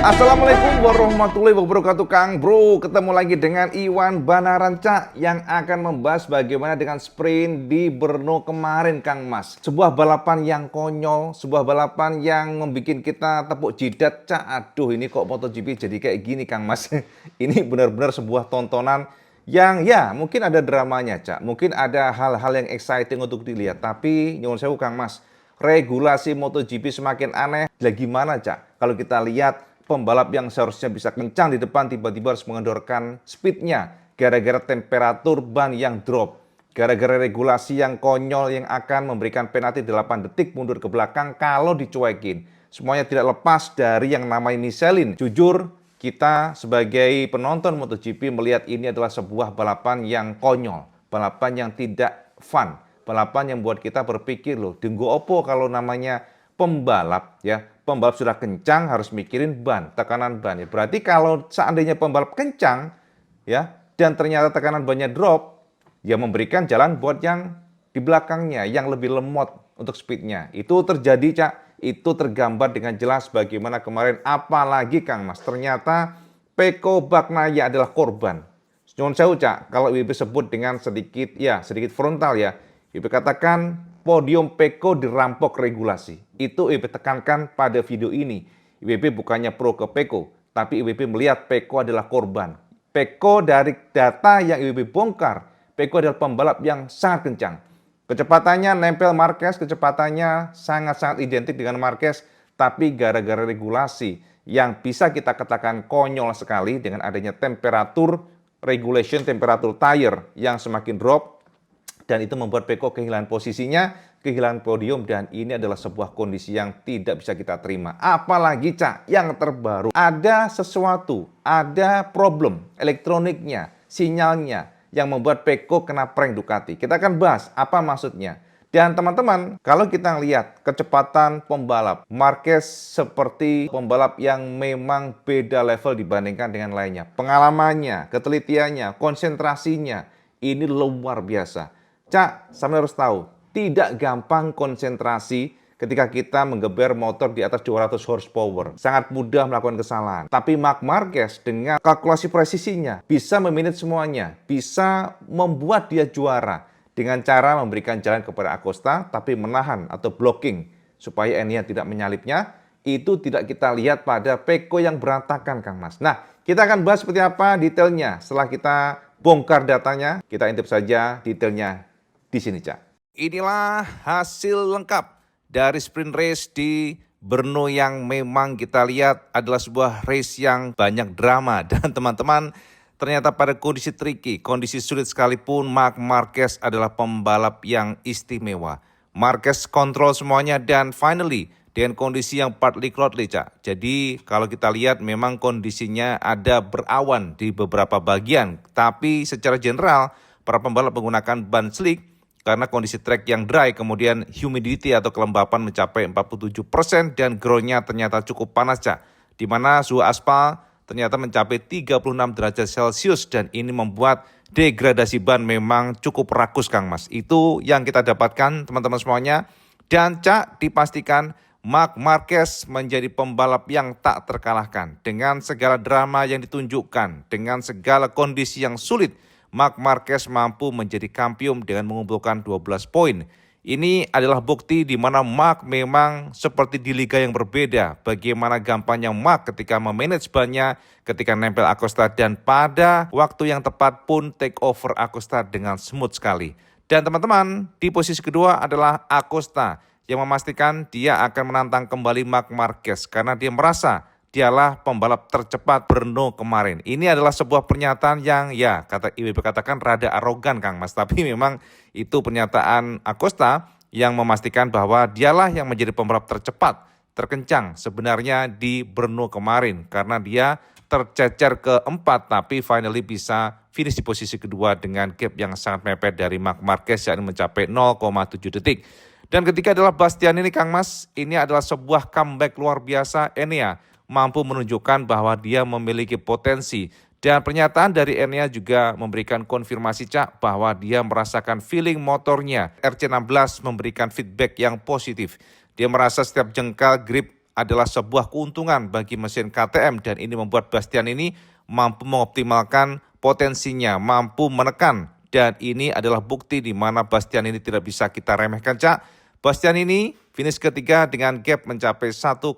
Assalamualaikum warahmatullahi wabarakatuh Kang Bro. Ketemu lagi dengan Iwan Banaranca yang akan membahas bagaimana dengan sprint di Brno kemarin Kang Mas. Sebuah balapan yang konyol, sebuah balapan yang membuat kita tepuk jidat. Cak, aduh ini kok MotoGP jadi kayak gini Kang Mas. Ini benar-benar sebuah tontonan yang ya mungkin ada dramanya Cak. Mungkin ada hal-hal yang exciting untuk dilihat. Tapi nyuwun sewu Kang Mas, regulasi MotoGP semakin aneh. Lah gimana Cak? Kalau kita lihat pembalap yang seharusnya bisa kencang di depan tiba-tiba harus mengendorkan speednya gara-gara temperatur ban yang drop, gara-gara regulasi yang konyol yang akan memberikan penalti 8 detik mundur ke belakang kalau dicuekin. Semuanya tidak lepas dari yang namanya Michelin. Jujur, kita sebagai penonton MotoGP melihat ini adalah sebuah balapan yang konyol, balapan yang tidak fun, balapan yang membuat kita berpikir loh, denggo opo kalau namanya pembalap ya. Pembalap sudah kencang harus mikirin ban, tekanan ban ya. Berarti kalau seandainya pembalap kencang ya dan ternyata tekanan bannya drop, ya memberikan jalan buat yang di belakangnya yang lebih lemot untuk speednya. Itu terjadi Cak, itu tergambar dengan jelas bagaimana kemarin. Apalagi Kang Mas, ternyata Pecco Bagnaia adalah korban. Nyuwun sewu Cak, kalau IWB sebut dengan sedikit frontal ya. IWB katakan podium Pecco dirampok regulasi. Itu IWB tekankan pada video ini. IWB bukannya pro ke Pecco, tapi IWB melihat Pecco adalah korban. Pecco dari data yang IWB bongkar, Pecco adalah pembalap yang sangat kencang. Kecepatannya nempel Marquez, kecepatannya sangat-sangat identik dengan Marquez, tapi gara-gara regulasi yang bisa kita katakan konyol sekali dengan adanya temperatur regulation, temperatur tire yang semakin drop, dan itu membuat Pecco kehilangan posisinya, kehilangan podium, dan ini adalah sebuah kondisi yang tidak bisa kita terima. Apalagi Cak, yang terbaru, ada sesuatu, ada problem elektroniknya, sinyalnya, yang membuat Pecco kena prank Ducati. Kita akan bahas apa maksudnya. Dan teman-teman, kalau kita lihat kecepatan pembalap, Marquez seperti pembalap yang memang beda level dibandingkan dengan lainnya. Pengalamannya, ketelitiannya, konsentrasinya, ini luar biasa. Cak, sampai harus tahu, tidak gampang konsentrasi ketika kita menggeber motor di atas 200 horsepower. Sangat mudah melakukan kesalahan. Tapi Marc Marquez dengan kalkulasi presisinya bisa memanage semuanya, bisa membuat dia juara dengan cara memberikan jalan kepada Acosta, tapi menahan atau blocking supaya Enea tidak menyalipnya. Itu tidak kita lihat pada Pecco yang berantakan, Kang Mas. Nah, kita akan bahas seperti apa detailnya setelah kita bongkar datanya. Kita intip saja detailnya di sini, Cak. Inilah hasil lengkap dari sprint race di Brno yang memang kita lihat adalah sebuah race yang banyak drama. Dan teman-teman, ternyata pada kondisi tricky, kondisi sulit sekalipun, Marc Marquez adalah pembalap yang istimewa. Marquez kontrol semuanya dan finally dengan kondisi yang partly cloudy, Cak. Jadi kalau kita lihat memang kondisinya ada berawan di beberapa bagian. Tapi secara general, para pembalap menggunakan ban slick karena kondisi trek yang dry, kemudian humidity atau kelembapan mencapai 47% dan groundnya ternyata cukup panas Cak. Di mana suhu aspal ternyata mencapai 36 derajat Celcius dan ini membuat degradasi ban memang cukup rakus Kang Mas. Itu yang kita dapatkan teman-teman semuanya. Dan Cak, dipastikan Marc Marquez menjadi pembalap yang tak terkalahkan. Dengan segala drama yang ditunjukkan, dengan segala kondisi yang sulit, Marc Marquez mampu menjadi kampiun dengan mengumpulkan 12 poin. Ini adalah bukti di mana Marc memang seperti di liga yang berbeda. Bagaimana gampangnya Marc ketika memanage bannya, ketika nempel Acosta, dan pada waktu yang tepat pun take over Acosta dengan smooth sekali. Dan teman-teman, di posisi kedua adalah Acosta yang memastikan dia akan menantang kembali Marc Marquez karena dia merasa dialah pembalap tercepat Brno kemarin. Ini adalah sebuah pernyataan yang ya kata IWB katakan rada arogan Kang Mas. Tapi memang itu pernyataan Acosta yang memastikan bahwa dialah yang menjadi pembalap tercepat, terkencang sebenarnya di Brno kemarin. Karena dia tercecer keempat tapi finally bisa finish di posisi kedua dengan gap yang sangat mepet dari Marc Marquez yakni mencapai 0,7 detik. Dan ketiga adalah Bastianini Kang Mas. Ini adalah sebuah comeback luar biasa Enea mampu menunjukkan bahwa dia memiliki potensi. Dan pernyataan dari Enea juga memberikan konfirmasi Cak bahwa dia merasakan feeling motornya. RC16 memberikan feedback yang positif. Dia merasa setiap jengkal grip adalah sebuah keuntungan bagi mesin KTM dan ini membuat Bastian ini mampu mengoptimalkan potensinya, mampu menekan, dan ini adalah bukti di mana Bastian ini tidak bisa kita remehkan, Cak. Bastian ini finish ketiga dengan gap mencapai 1,3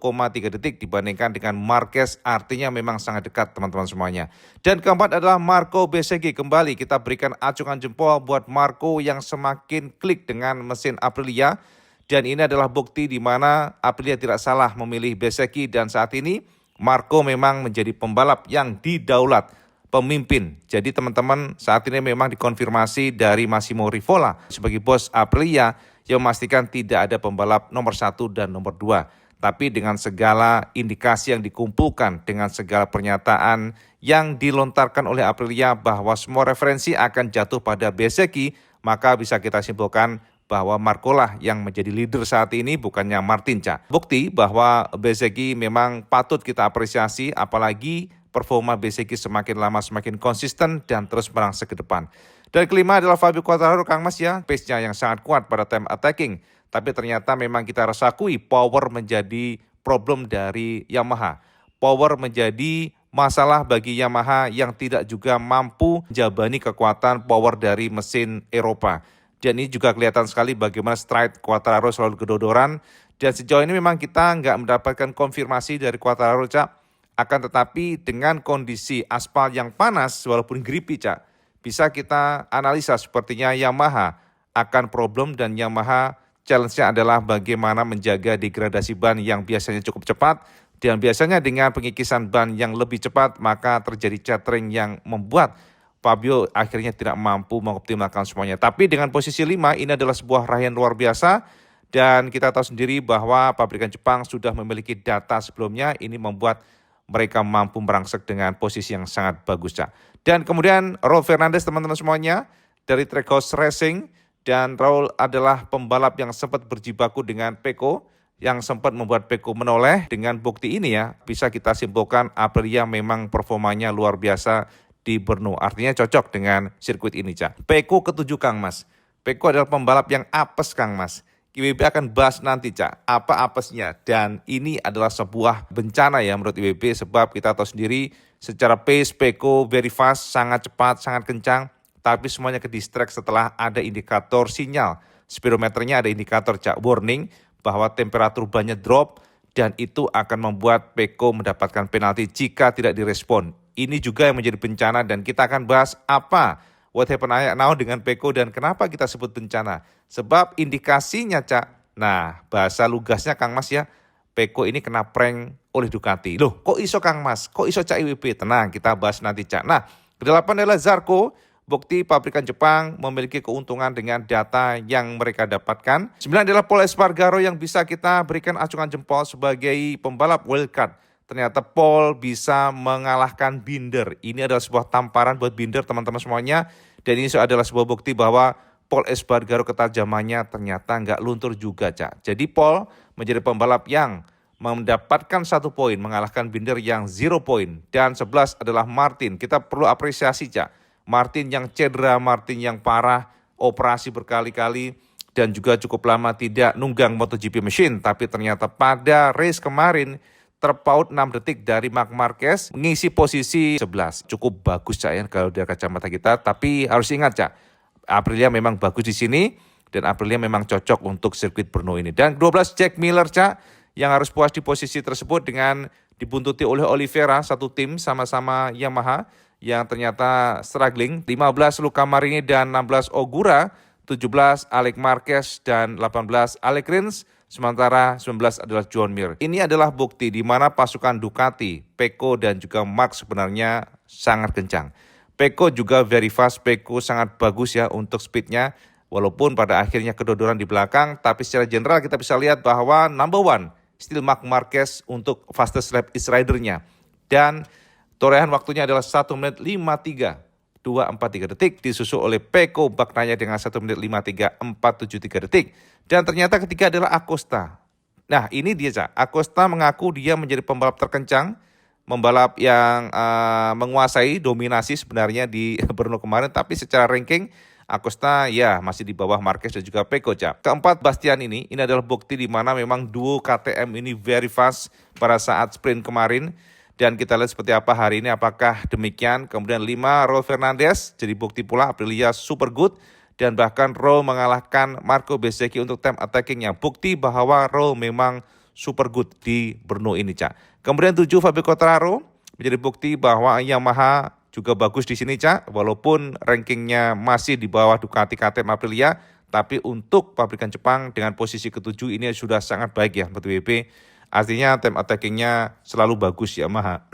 detik dibandingkan dengan Marquez, artinya memang sangat dekat teman-teman semuanya. Dan keempat adalah Marco Bezzecchi. Kembali kita berikan acungan jempol buat Marco yang semakin klik dengan mesin Aprilia. Dan ini adalah bukti di mana Aprilia tidak salah memilih Bezzecchi dan saat ini Marco memang menjadi pembalap yang didaulat, pemimpin. Jadi teman-teman saat ini memang dikonfirmasi dari Massimo Rivola sebagai bos Aprilia yang memastikan tidak ada pembalap nomor 1 dan nomor 2. Tapi dengan segala indikasi yang dikumpulkan, dengan segala pernyataan yang dilontarkan oleh Aprilia bahwa semua referensi akan jatuh pada Bezzecchi, maka bisa kita simpulkan bahwa Marco lah yang menjadi leader saat ini, bukannya Martin, Cak. Bukti bahwa Bezzecchi memang patut kita apresiasi, apalagi performa Bezzecchi semakin lama semakin konsisten dan terus merangsek ke depan. Dan kelima adalah Fabio Quartararo, Kang Mas ya, pace-nya yang sangat kuat pada time attacking. Tapi ternyata memang kita harus akui power menjadi problem dari Yamaha. Power menjadi masalah bagi Yamaha yang tidak juga mampu menjabani kekuatan power dari mesin Eropa. Dan ini juga kelihatan sekali bagaimana stride Quartararo selalu kedodoran. Dan sejauh ini memang kita nggak mendapatkan konfirmasi dari Quartararo, Cak. Akan tetapi dengan kondisi aspal yang panas walaupun grippy, Cak, bisa kita analisa sepertinya Yamaha akan problem dan Yamaha challenge-nya adalah bagaimana menjaga degradasi ban yang biasanya cukup cepat. Dan biasanya dengan pengikisan ban yang lebih cepat maka terjadi chattering yang membuat Fabio akhirnya tidak mampu mengoptimalkan semuanya. Tapi dengan posisi 5 ini adalah sebuah raihan luar biasa. Dan kita tahu sendiri bahwa pabrikan Jepang sudah memiliki data sebelumnya. Ini membuat mereka mampu merangsek dengan posisi yang sangat bagus, Cak. Dan kemudian Raul Fernandez teman-teman semuanya dari Trackhouse Racing. Dan Raul adalah pembalap yang sempat berjibaku dengan Pecco, yang sempat membuat Pecco menoleh. Dengan bukti ini ya, bisa kita simpulkan Aprilia memang performanya luar biasa di Brno. Artinya cocok dengan sirkuit ini, Cak. Pecco ketujuh, Kang Mas. Pecco adalah pembalap yang apes, Kang Mas. IWB akan bahas nanti, Cak, apa apesnya. Dan ini adalah sebuah bencana ya menurut IWB, sebab kita tahu sendiri secara pace Pecco very fast, sangat cepat, sangat kencang. Tapi semuanya ke distract setelah ada indikator sinyal. Speedometernya ada indikator, Cak, warning bahwa temperatur bannya drop. Dan itu akan membuat Pecco mendapatkan penalti jika tidak direspon. Ini juga yang menjadi bencana dan kita akan bahas apa what happened now dengan Pecco dan kenapa kita sebut bencana. Sebab indikasinya, Cak, nah bahasa lugasnya Kang Mas ya, Pecco ini kena prank oleh Ducati. Loh kok iso Kang Mas, kok iso Cak IWB? Tenang, kita bahas nanti, Cak. Nah kedelapan adalah Zarco. Bukti pabrikan Jepang memiliki keuntungan dengan data yang mereka dapatkan. 9 adalah Pol Espargaro yang bisa kita berikan acungan jempol sebagai pembalap wildcard. Ternyata Pol bisa mengalahkan Binder. Ini adalah sebuah tamparan buat Binder teman-teman semuanya. Dan ini adalah sebuah bukti bahwa Pol Espargaro ketajamannya ternyata nggak luntur juga, Cak. Jadi Pol menjadi pembalap yang mendapatkan 1 poin, mengalahkan Binder yang 0 poin. Dan 11 adalah Martin. Kita perlu apresiasi, Cak. Martin yang cedera, Martin yang parah, operasi berkali-kali, dan juga cukup lama tidak nunggang MotoGP machine. Tapi ternyata pada race kemarin terpaut 6 detik dari Marc Marquez mengisi posisi 11. Cukup bagus, Cak, ya kalau dari kacamata kita. Tapi harus ingat, Cak, Aprilia memang bagus di sini dan Aprilia memang cocok untuk sirkuit Brno ini. Dan 12 Jack Miller, Cak, yang harus puas di posisi tersebut dengan dibuntuti oleh Oliveira, satu tim sama-sama Yamaha yang ternyata struggling. 15 Luca Marini dan 16 Ogura, 17 Alex Marquez dan 18 Alex Rins, sementara 19 adalah John Mir. Ini adalah bukti di mana pasukan Ducati, Pecco dan juga Marc sebenarnya sangat kencang. Pecco juga very fast, Pecco sangat bagus ya untuk speednya, walaupun pada akhirnya kedodoran di belakang, tapi secara general kita bisa lihat bahwa number one still Marc Marquez untuk fastest lap is ridernya. Dan torehan waktunya adalah 1 menit 53.243 detik, disusul oleh Pecco Bagnaia dengan 1 menit 53.473 detik. Dan ternyata ketiga adalah Acosta. Nah ini dia, Cak. Acosta mengaku dia menjadi pembalap terkencang, pembalap yang menguasai dominasi sebenarnya di Brno kemarin. Tapi secara ranking Acosta ya masih di bawah Marquez dan juga Pecco, Cak. Keempat, Bastian ini adalah bukti di mana memang duo KTM ini very fast pada saat sprint kemarin. Dan kita lihat seperti apa hari ini, apakah demikian. Kemudian 5, Raul Fernandez, jadi bukti pula Aprilia super good. Dan bahkan Raul mengalahkan Marco Bezzecchi untuk time attackingnya. Bukti bahwa Raul memang super good di Brno ini, Cak. Kemudian 7, Fabio Quartararo, menjadi bukti bahwa Yamaha juga bagus di sini, Cak. Walaupun rankingnya masih di bawah Ducati, KTM, Aprilia, tapi untuk pabrikan Jepang dengan posisi ke-7 ini sudah sangat baik ya untuk WP. Artinya time attackingnya selalu bagus Yamaha.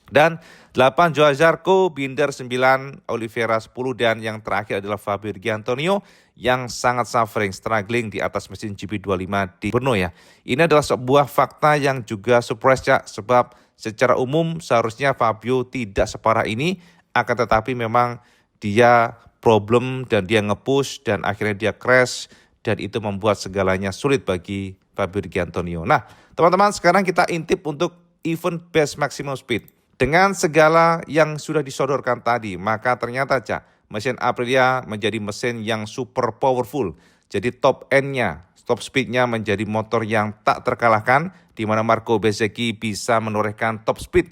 Dan 8, Joao Zarco, Binder 9, Oliveira 10, dan yang terakhir adalah Fabio Di Antonio yang sangat suffering, struggling di atas mesin GP25 di Brno ya. Ini adalah sebuah fakta yang juga surprise, Cak, sebab secara umum seharusnya Fabio tidak separah ini, akan tetapi memang dia problem dan dia nge-push dan akhirnya dia crash dan itu membuat segalanya sulit bagi Fabio Di Antonio. Nah, teman-teman, sekarang kita intip untuk event best maximum speed. Dengan segala yang sudah disodorkan tadi, maka ternyata, Cak, mesin Aprilia menjadi mesin yang super powerful. Jadi top end-nya, top speed-nya menjadi motor yang tak terkalahkan, di mana Marco Bezzecchi bisa menorehkan top speed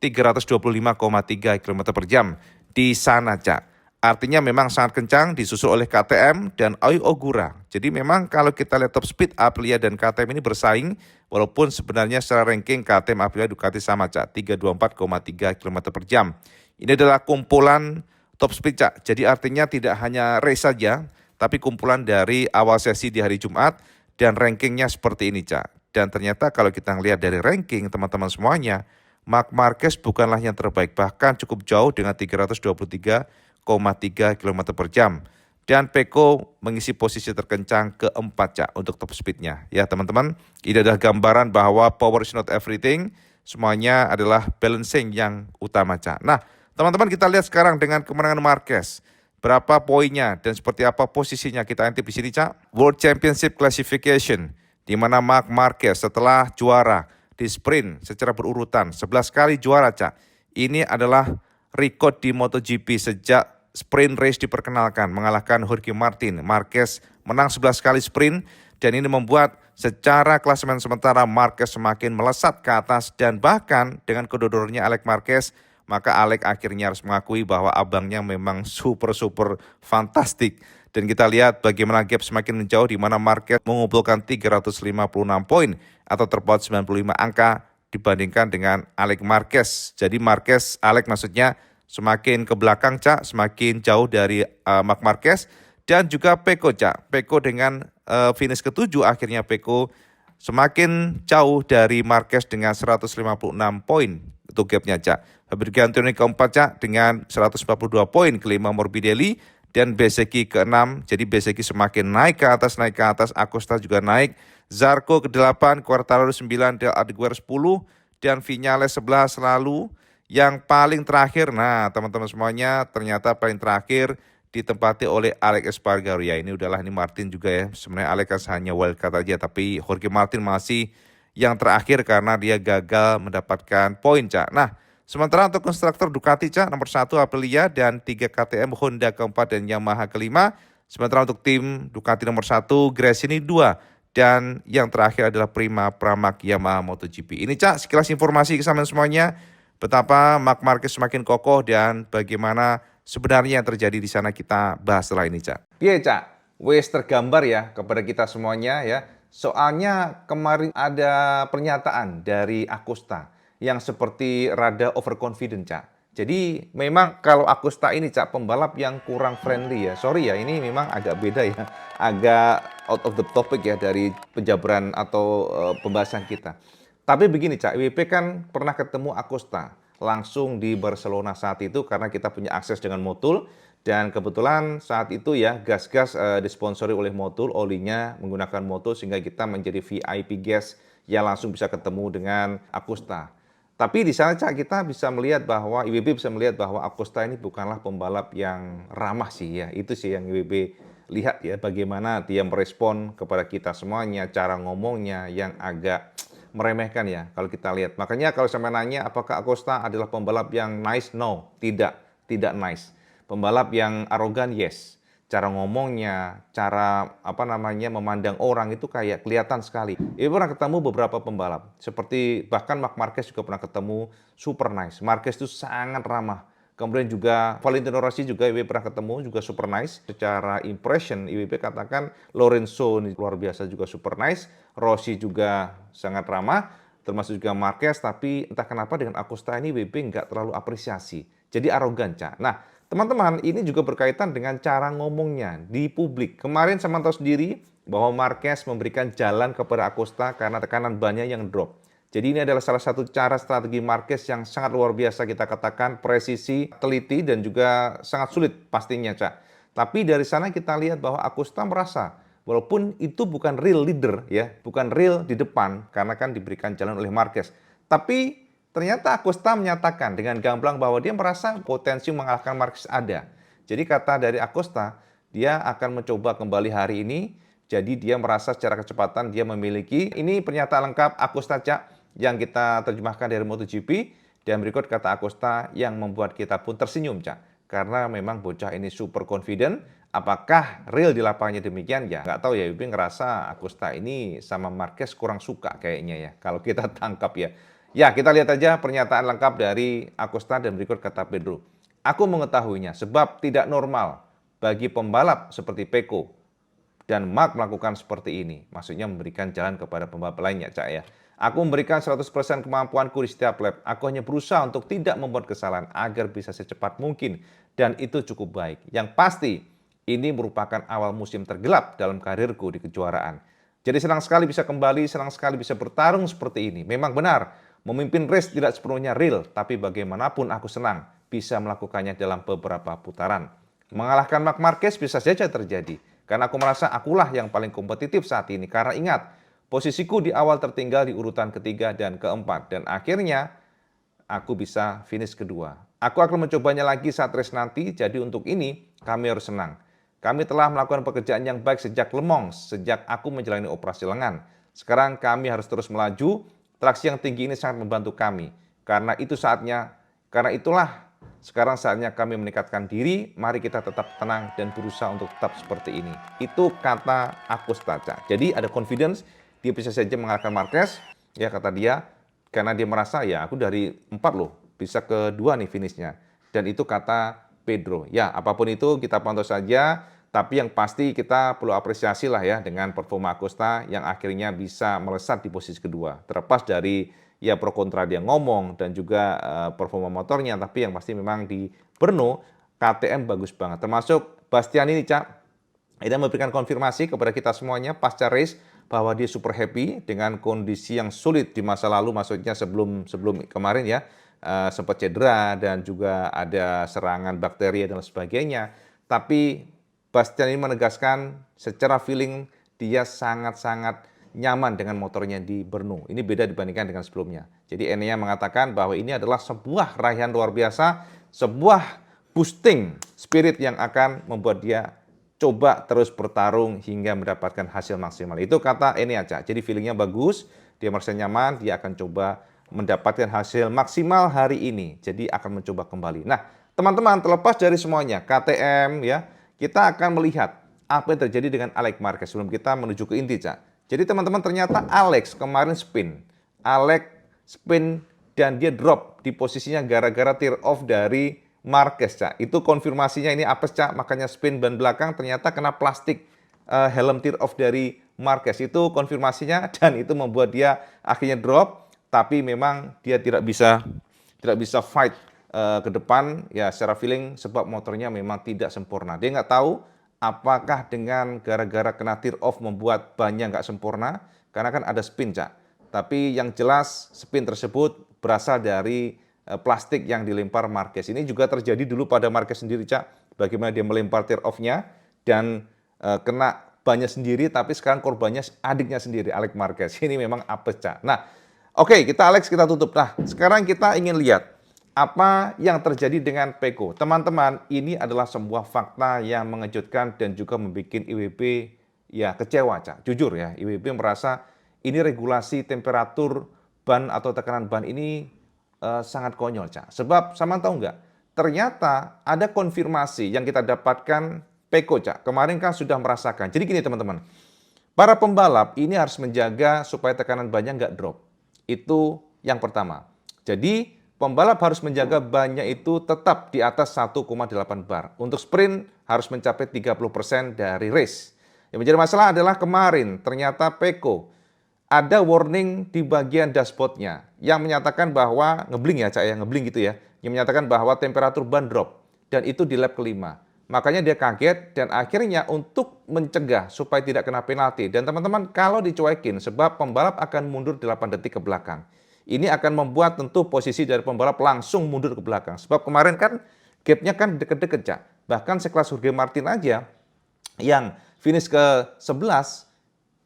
325,3 km per jam di sana, Cak. Artinya memang sangat kencang, disusul oleh KTM dan Ai Ogura. Jadi memang kalau kita lihat top speed, Aprilia dan KTM ini bersaing, walaupun sebenarnya secara ranking KTM, Aprilia, Ducati sama, Cak, 324,3 km per jam. Ini adalah kumpulan top speed, Cak. Jadi artinya tidak hanya race saja, tapi kumpulan dari awal sesi di hari Jumat dan rankingnya seperti ini, Cak. Dan ternyata kalau kita lihat dari ranking teman-teman semuanya, Marc Marquez bukanlah yang terbaik, bahkan cukup jauh dengan 323,3 km per jam. Dan Pecco mengisi posisi terkencang keempat, Cak, untuk top speednya. Ya teman-teman, ini adalah gambaran bahwa power is not everything. Semuanya adalah balancing yang utama, Cak. Nah teman-teman, kita lihat sekarang dengan kemenangan Marquez. Berapa poinnya dan seperti apa posisinya kita intip di sini, Cak. World Championship Classification, di mana Marc Marquez setelah juara di sprint secara berurutan 11 kali juara, Cak. Ini adalah rekod di MotoGP sejak sprint race diperkenalkan, mengalahkan Jorge Martin. Marquez menang 11 kali sprint dan ini membuat secara klasemen sementara Marquez semakin melesat ke atas, dan bahkan dengan kedodornya Alex Marquez, maka Alex akhirnya harus mengakui bahwa abangnya memang super fantastik. Dan kita lihat bagaimana gap semakin menjauh, di mana Marquez mengumpulkan 356 poin atau terpaut 95 angka dibandingkan dengan Alex Marquez. Jadi Alex maksudnya semakin ke belakang, Cak, semakin jauh dari Marc Marquez. Dan juga Pecco, Cak. Pecco dengan finish ke-7, akhirnya Pecco semakin jauh dari Marquez dengan 156 poin. Itu gapnya, Cak. Fabio Di Antonio keempat, Cak, dengan 142 poin. Kelima Morbidelli dan Bezzecchi ke-6. Jadi Bezzecchi semakin naik ke atas. Acosta juga naik. Zarco ke-8, Quartararo 9, Del Aguirre 10, dan Viñales 11 selalu. Yang paling terakhir, nah teman-teman semuanya, ternyata paling terakhir ditempati oleh Alex Espargaro. Ya ini udahlah, ini Martin juga ya. Sebenarnya Alex kan hanya wildcard aja, tapi Jorge Martin masih yang terakhir karena dia gagal mendapatkan poin, Cak. Nah, sementara untuk konstruktor Ducati, Cak, nomor 1 Aprilia dan 3 KTM, Honda keempat dan Yamaha kelima. Sementara untuk tim Ducati nomor 1 Gresini 2 dan yang terakhir adalah Prima Pramac Yamaha MotoGP. Ini, Cak, sekilas informasi kesamaan semuanya. Betapa Marc Marquez semakin kokoh dan bagaimana sebenarnya yang terjadi di sana, kita bahas setelah ini, Cak. Iya, Cak. Wes tergambar ya kepada kita semuanya ya. Soalnya kemarin ada pernyataan dari Acosta yang seperti rada overconfident, Cak. Jadi memang kalau Acosta ini, Cak, pembalap yang kurang friendly ya. Sorry ya, ini memang agak beda ya. Agak out of the topic ya dari penjabaran atau pembahasan kita. Tapi begini, Cak, WP kan pernah ketemu Acosta langsung di Barcelona saat itu karena kita punya akses dengan Motul, dan kebetulan saat itu ya gas-gas disponsori oleh Motul, olinya menggunakan Motul sehingga kita menjadi VIP guest yang langsung bisa ketemu dengan Acosta. Tapi di sana, Cak, kita bisa melihat bahwa IWB bisa melihat bahwa Acosta ini bukanlah pembalap yang ramah sih ya. Itu sih yang IWB lihat ya, bagaimana dia merespon kepada kita semuanya, cara ngomongnya yang agak meremehkan ya kalau kita lihat. Makanya kalau saya nanya apakah Acosta adalah pembalap yang nice? No, tidak nice. Pembalap yang arogan, yes. Cara ngomongnya, cara memandang orang itu kayak kelihatan sekali. Ibu pernah ketemu beberapa pembalap, seperti bahkan Marc Marquez juga pernah ketemu, super nice. Marquez itu sangat ramah. Kemudian juga Valentino Rossi juga IWB pernah ketemu, juga super nice. Secara impression, IWB katakan Lorenzo ini luar biasa juga super nice. Rossi juga sangat ramah, termasuk juga Marquez, tapi entah kenapa dengan Acosta ini IWB nggak terlalu apresiasi. Jadi arogan, Cak. Nah, teman-teman, ini juga berkaitan dengan cara ngomongnya di publik. Kemarin saya tahu sendiri bahwa Marquez memberikan jalan kepada Acosta karena tekanan bannya yang drop. Jadi ini adalah salah satu cara strategi Marquez yang sangat luar biasa, kita katakan presisi, teliti, dan juga sangat sulit pastinya, Cak. Tapi dari sana kita lihat bahwa Acosta merasa walaupun itu bukan real leader ya, bukan real di depan karena kan diberikan jalan oleh Marquez. Tapi ternyata Acosta menyatakan dengan gamblang bahwa dia merasa potensi mengalahkan Marquez ada. Jadi kata dari Acosta, dia akan mencoba kembali hari ini. Jadi dia merasa secara kecepatan dia memiliki. Ini pernyataan lengkap Acosta, Cak, yang kita terjemahkan dari MotoGP. Dan berikut kata Acosta yang membuat kita pun tersenyum, Cak. Karena memang bocah ini super confident. Apakah real di lapangannya demikian? Ya nggak tahu ya, Ibu ngerasa Acosta ini sama Marquez kurang suka kayaknya ya. Kalau kita tangkap ya. Ya, kita lihat aja pernyataan lengkap dari Acosta dan berikut kata Pedro. Aku mengetahuinya sebab tidak normal bagi pembalap seperti Pecco dan Marc melakukan seperti ini. Maksudnya memberikan jalan kepada pembalap lainnya, Cak ya. Aku memberikan 100% kemampuanku di setiap lap. Aku hanya berusaha untuk tidak membuat kesalahan agar bisa secepat mungkin. Dan itu cukup baik. Yang pasti, ini merupakan awal musim tergelap dalam karirku di kejuaraan. Jadi senang sekali bisa kembali, senang sekali bisa bertarung seperti ini. Memang benar, memimpin race tidak sepenuhnya real, tapi bagaimanapun aku senang bisa melakukannya dalam beberapa putaran. Mengalahkan Marc Marquez bisa saja terjadi, karena aku merasa akulah yang paling kompetitif saat ini. Karena ingat, posisiku di awal tertinggal di urutan ketiga dan keempat, dan akhirnya aku bisa finish kedua. Aku akan mencobanya lagi saat race nanti, jadi untuk ini kami harus senang. Kami telah melakukan pekerjaan yang baik sejak Le Mans, sejak aku menjalani operasi lengan. Sekarang kami harus terus melaju. Traksi yang tinggi ini sangat membantu kami. Karena itulah sekarang saatnya kami meningkatkan diri. Mari kita tetap tenang dan berusaha untuk tetap seperti ini. Itu kata Acosta. Jadi ada confidence, dia bisa saja mengalahkan Marquez, ya kata dia, karena dia merasa ya aku dari 4 loh, bisa kedua nih finishnya. Dan itu kata Pedro. Ya apapun itu kita pantau saja. Tapi yang pasti kita perlu apresiasi lah ya dengan performa Acosta yang akhirnya bisa melesat di posisi kedua. Terlepas dari ya pro kontra dia ngomong dan juga performa motornya. Tapi yang pasti memang di Brno KTM bagus banget. Termasuk Bastian ini, Cak. Dia memberikan konfirmasi kepada kita semuanya pasca race bahwa dia super happy dengan kondisi yang sulit di masa lalu. Maksudnya sebelum kemarin ya. Sempat cedera dan juga ada serangan bakteri dan sebagainya. Tapi Bastian ini menegaskan secara feeling dia sangat-sangat nyaman dengan motornya di Brno. Ini beda dibandingkan dengan sebelumnya. Jadi Enea mengatakan bahwa ini adalah sebuah raihan luar biasa, sebuah boosting spirit yang akan membuat dia coba terus bertarung hingga mendapatkan hasil maksimal. Itu kata Enea, Cak. Jadi feelingnya bagus, dia merasa nyaman, dia akan coba mendapatkan hasil maksimal hari ini. Jadi akan mencoba kembali. Nah, teman-teman, terlepas dari semuanya, KTM ya, kita akan melihat apa yang terjadi dengan Alex Marquez sebelum kita menuju ke inti, Cak. Jadi teman-teman ternyata Alex kemarin spin. Alex spin dan dia drop di posisinya gara-gara tear off dari Marquez, Cak. Itu konfirmasinya ini apes, Cak. Makanya spin ban belakang ternyata kena plastik helm tear off dari Marquez. Itu konfirmasinya dan itu membuat dia akhirnya drop. Tapi memang dia tidak bisa fight ke depan ya secara feeling sebab motornya memang tidak sempurna. Dia nggak tahu apakah dengan gara-gara kena tear off membuat bannya nggak sempurna karena kan ada spin, Cak. Tapi yang jelas spin tersebut berasal dari plastik yang dilempar Marquez. Ini juga terjadi dulu pada Marquez sendiri, Cak. Bagaimana dia melempar tear off-nya dan kena bannya sendiri, tapi sekarang korbannya adiknya sendiri, Alex Marquez. Ini memang apes, Cak. Nah, oke, kita tutup. Nah, sekarang kita ingin lihat apa yang terjadi dengan Pecco. Teman-teman, ini adalah sebuah fakta yang mengejutkan dan juga membuat IWB ya kecewa, Cak. Jujur ya, IWB merasa ini regulasi temperatur ban atau tekanan ban ini sangat konyol, Cak. Sebab sama tahu nggak? ternyata ada konfirmasi yang kita dapatkan Peko, Cak. Kemarin kan sudah merasakan. Jadi gini teman-teman, para pembalap ini harus menjaga supaya tekanan bannya nggak drop. Itu yang pertama. Jadi pembalap harus menjaga bannya itu tetap di atas 1,8 bar. Untuk sprint harus mencapai 30% dari race. Yang menjadi masalah adalah kemarin ternyata Peko ada warning di bagian dashboardnya yang menyatakan bahwa ngebling ya Cak ya, ngebling gitu ya, yang menyatakan bahwa temperatur ban drop dan itu di lap kelima. Makanya dia kaget dan akhirnya untuk mencegah supaya tidak kena penalti. Dan teman-teman kalau dicuekin sebab pembalap akan mundur 8 detik ke belakang. Ini akan membuat tentu posisi dari pembalap langsung mundur ke belakang. Sebab kemarin kan gapnya kan deket-deket Cak. Bahkan sekelas Jorge Martin aja yang finish ke 11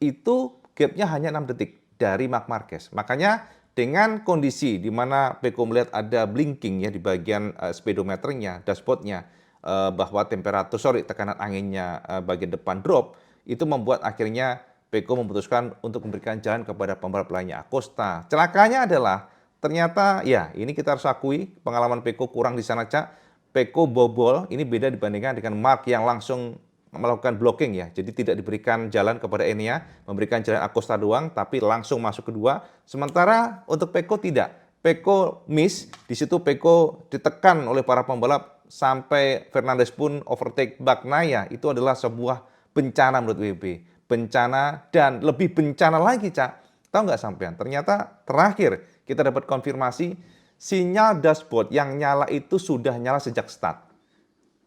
itu gapnya hanya 6 detik dari Marc Marquez. Makanya dengan kondisi di mana Peko melihat ada blinking ya di bagian speedometernya, dashboardnya, bahwa tekanan anginnya bagian depan drop, itu membuat akhirnya Peko memutuskan untuk memberikan jalan kepada pembalap lainnya, Acosta. Celakanya adalah ternyata ya ini kita harus akui pengalaman Peko kurang di sana Cak. Peko bobol, ini beda dibandingkan dengan Marc yang langsung melakukan blocking ya. Jadi tidak diberikan jalan kepada Enea, memberikan jalan Acosta doang, tapi langsung masuk kedua. Sementara untuk Peko tidak. Peko miss, di situ Peko ditekan oleh para pembalap sampai Fernandes pun overtake Bagnaia. Itu adalah sebuah bencana menurut WB. Bencana dan lebih bencana lagi, Cak. Tahu nggak sampean? Ternyata terakhir kita dapat konfirmasi sinyal dashboard yang nyala itu sudah nyala sejak start.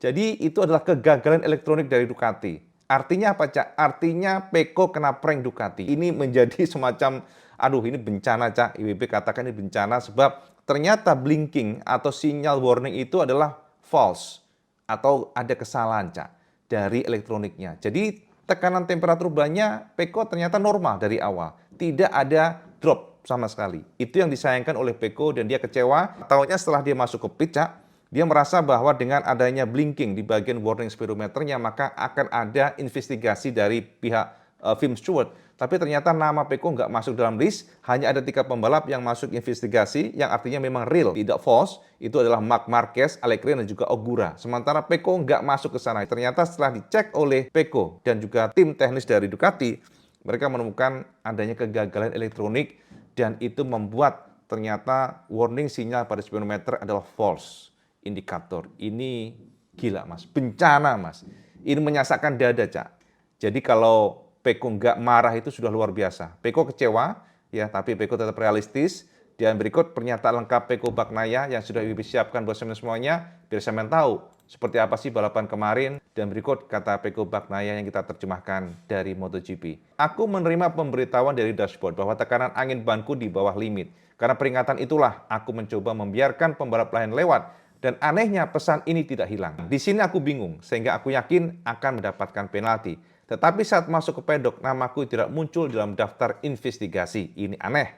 Jadi itu adalah kegagalan elektronik dari Ducati. Artinya apa, Cak? Artinya Peko kena prank Ducati. Ini menjadi semacam, aduh ini bencana, Cak. IWB katakan ini bencana sebab ternyata blinking atau sinyal warning itu adalah false. Atau ada kesalahan, Cak, dari elektroniknya. Jadi tekanan temperatur bannya Peko ternyata normal dari awal. Tidak ada drop sama sekali. Itu yang disayangkan oleh Peko dan dia kecewa. Taunya setelah dia masuk ke pit, Cak, dia merasa bahwa dengan adanya blinking di bagian warning speedometernya maka akan ada investigasi dari pihak Film Stewart. Tapi ternyata nama Peko nggak masuk dalam list, hanya ada 3 pembalap yang masuk investigasi yang artinya memang real, tidak false. Itu adalah Marc Marquez, Alegre dan juga Ogura. Sementara Peko nggak masuk ke sana. Ternyata setelah dicek oleh Peko dan juga tim teknis dari Ducati, mereka menemukan adanya kegagalan elektronik dan itu membuat ternyata warning sinyal pada speedometer adalah false. Indikator. Ini gila Mas, bencana Mas. Ini menyasakkan dada Cak. Jadi kalau Peko nggak marah itu sudah luar biasa. Peko kecewa, ya tapi Peko tetap realistis. Dan berikut pernyataan lengkap Peko Bagnaia yang sudah disiapkan buat semuanya, biar saya tahu seperti apa sih balapan kemarin. Dan berikut kata Peko Bagnaia yang kita terjemahkan dari MotoGP. Aku menerima pemberitahuan dari dashboard bahwa tekanan angin banku di bawah limit. Karena peringatan itulah aku mencoba membiarkan pembalap lain lewat. Dan anehnya pesan ini tidak hilang. Di sini aku bingung, sehingga aku yakin akan mendapatkan penalti. Tetapi saat masuk ke pedok, namaku tidak muncul dalam daftar investigasi. Ini aneh.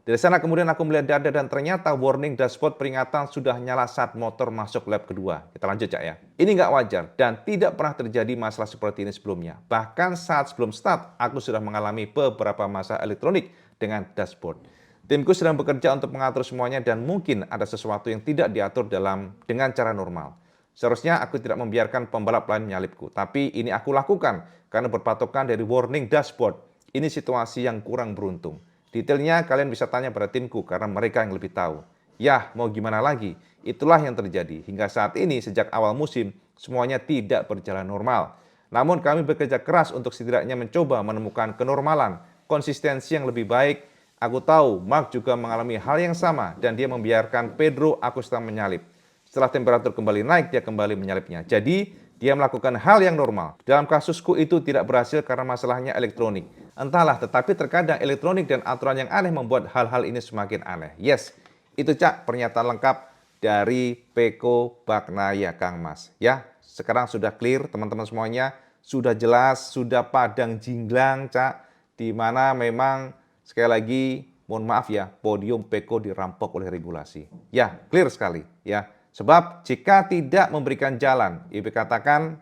Dari sana kemudian aku melihat dada dan ternyata warning dashboard peringatan sudah nyala saat motor masuk lap kedua. Kita lanjut Cak ya. Ini nggak wajar dan tidak pernah terjadi masalah seperti ini sebelumnya. Bahkan saat sebelum start, aku sudah mengalami beberapa masalah elektronik dengan dashboard. Timku sedang bekerja untuk mengatur semuanya dan mungkin ada sesuatu yang tidak diatur dengan cara normal. Seharusnya aku tidak membiarkan pembalap lain menyalipku, tapi ini aku lakukan karena berpatokan dari warning dashboard. Ini situasi yang kurang beruntung. Detailnya kalian bisa tanya pada timku karena mereka yang lebih tahu. Yah, mau gimana lagi? Itulah yang terjadi. Hingga saat ini sejak awal musim semuanya tidak berjalan normal. Namun kami bekerja keras untuk setidaknya mencoba menemukan kenormalan, konsistensi yang lebih baik. Aku tahu Marc juga mengalami hal yang sama dan dia membiarkan Pedro Acosta menyalip. Setelah temperatur kembali naik, dia kembali menyalipnya. Jadi, dia melakukan hal yang normal. Dalam kasusku itu tidak berhasil karena masalahnya elektronik. Entahlah, tetapi terkadang elektronik dan aturan yang aneh membuat hal-hal ini semakin aneh. Yes, itu Cak pernyataan lengkap dari Peko Bagnaia Kang Mas. Ya, sekarang sudah clear teman-teman semuanya. Sudah jelas, sudah padang jinglang Cak. Di mana memang sekali lagi, mohon maaf ya, podium Peko dirampok oleh regulasi. Ya, clear sekali ya. Sebab jika tidak memberikan jalan, IB katakan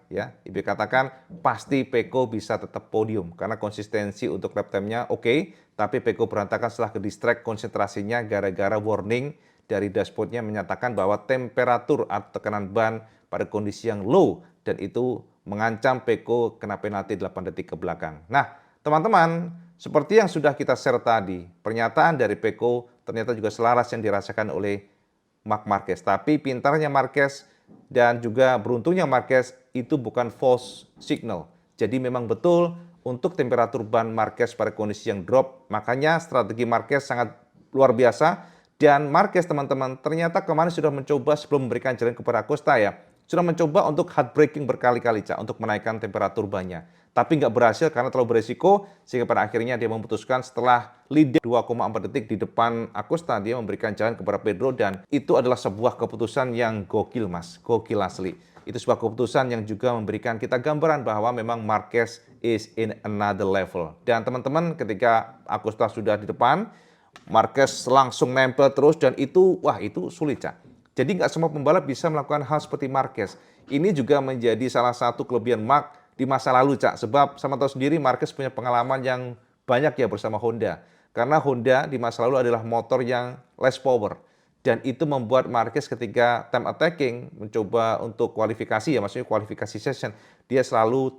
pasti Peko bisa tetap podium karena konsistensi untuk lap time-nya oke, tapi Peko berantakan setelah ke distract konsentrasinya gara-gara warning dari dashboardnya menyatakan bahwa temperatur atau tekanan ban pada kondisi yang low dan itu mengancam Peko kena penalti 8 detik ke belakang. Nah, teman-teman, seperti yang sudah kita share tadi, pernyataan dari Peko ternyata juga selaras yang dirasakan oleh Marc Marquez. Tapi pintarnya Marquez dan juga beruntungnya Marquez itu bukan false signal. Jadi memang betul untuk temperatur ban Marquez pada kondisi yang drop, makanya strategi Marquez sangat luar biasa. Dan Marquez teman-teman ternyata kemarin sudah mencoba sebelum memberikan jalan kepada Acosta ya, sudah mencoba untuk hard braking berkali-kali Cak, untuk menaikkan temperatur bannya. Tapi nggak berhasil karena terlalu beresiko, sehingga pada akhirnya dia memutuskan setelah lead 2,4 detik di depan Acosta, dia memberikan jalan kepada Pedro dan itu adalah sebuah keputusan yang gokil mas, gokil asli. Itu sebuah keputusan yang juga memberikan kita gambaran bahwa memang Marquez is in another level. Dan teman-teman ketika Acosta sudah di depan, Marquez langsung nempel terus dan itu, wah itu sulit Cak. Jadi nggak semua pembalap bisa melakukan hal seperti Marquez. Ini juga menjadi salah satu kelebihan Marc di masa lalu, Cak. Sebab sama tahu sendiri Marquez punya pengalaman yang banyak ya bersama Honda. Karena Honda di masa lalu adalah motor yang less power. Dan itu membuat Marquez ketika time attacking mencoba untuk kualifikasi ya, maksudnya kualifikasi session, dia selalu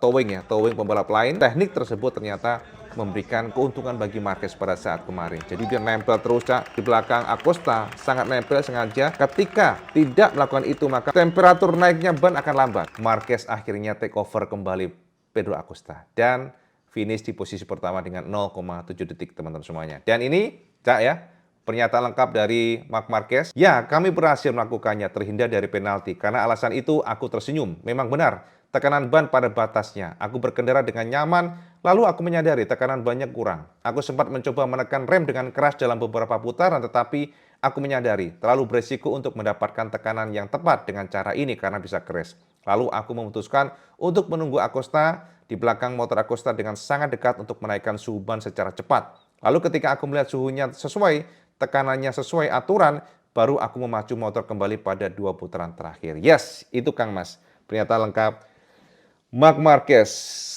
towing pembalap lain. Teknik tersebut ternyata memberikan keuntungan bagi Marquez pada saat kemarin. Jadi dia nempel terus Cak, di belakang Acosta, sangat nempel sengaja. Ketika tidak melakukan itu maka temperatur naiknya ban akan lambat. Marquez akhirnya take over kembali Pedro Acosta dan finish di posisi pertama dengan 0,7 detik teman-teman semuanya. Dan ini Cak ya, pernyataan lengkap dari Marc Marquez. Ya, kami berhasil melakukannya, terhindar dari penalti. Karena alasan itu aku tersenyum. Memang benar, tekanan ban pada batasnya. Aku berkendara dengan nyaman, lalu aku menyadari tekanan bannya kurang. Aku sempat mencoba menekan rem dengan keras dalam beberapa putaran, tetapi aku menyadari terlalu beresiko untuk mendapatkan tekanan yang tepat dengan cara ini karena bisa crash. Lalu aku memutuskan untuk menunggu Acosta di belakang motor Acosta dengan sangat dekat untuk menaikkan suhu ban secara cepat. Lalu ketika aku melihat suhunya sesuai, tekanannya sesuai aturan, baru aku memacu motor kembali pada 2 putaran terakhir. Yes, itu Kang Mas. Pernyataan lengkap Marc Marquez.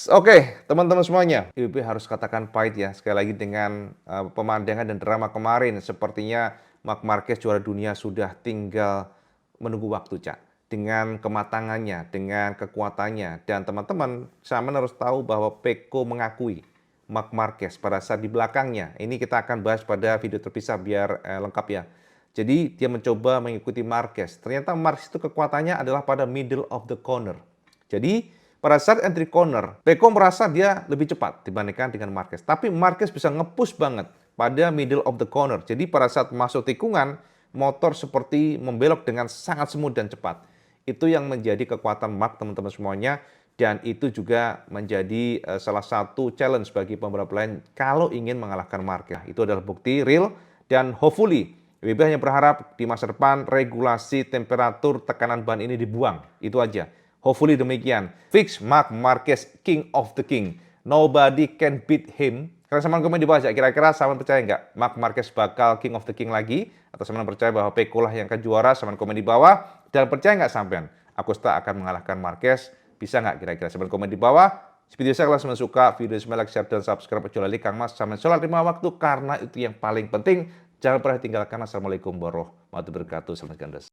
Oke, teman-teman semuanya. IWB harus katakan pahit ya. Sekali lagi dengan pemandangan dan drama kemarin, sepertinya Marc Marquez juara dunia sudah tinggal menunggu waktu, Cak. Dengan kematangannya, dengan kekuatannya. Dan teman-teman, saya harus tahu bahwa Peko mengakui Marc Marquez pada saat di belakangnya. Ini kita akan bahas pada video terpisah biar lengkap ya. Jadi dia mencoba mengikuti Marquez. Ternyata Marquez itu kekuatannya adalah pada middle of the corner. Jadi pada saat entry corner, Peko merasa dia lebih cepat dibandingkan dengan Marquez. Tapi Marquez bisa nge-push banget pada middle of the corner. Jadi pada saat masuk tikungan, motor seperti membelok dengan sangat smooth dan cepat. Itu yang menjadi kekuatan Marc teman-teman semuanya. Dan itu juga menjadi salah satu challenge bagi pembalap lain kalau ingin mengalahkan Marquez. Itu adalah bukti real dan hopefully WB hanya berharap di masa depan regulasi temperatur tekanan ban ini dibuang. Itu aja. Hopefully demikian. Fix Marc Marquez King of the King. Nobody can beat him. Karena sama komen di bawah ya, kira-kira sama percaya nggak Marc Marquez bakal King of the King lagi? Atau sama percaya bahwa Peko lah yang akan juara? Sama komen di bawah. Dan percaya nggak sampean Acosta akan mengalahkan Marquez? Bisa nggak kira-kira? Sebenarnya komen di bawah. Video saya kalau suka, video saya like, share, dan subscribe. Kecuali Kang Mas, sampai sholat 5 waktu. Karena itu yang paling penting. Jangan pernah tinggalkan. Assalamualaikum warahmatullahi wabarakatuh. Selamat gandes.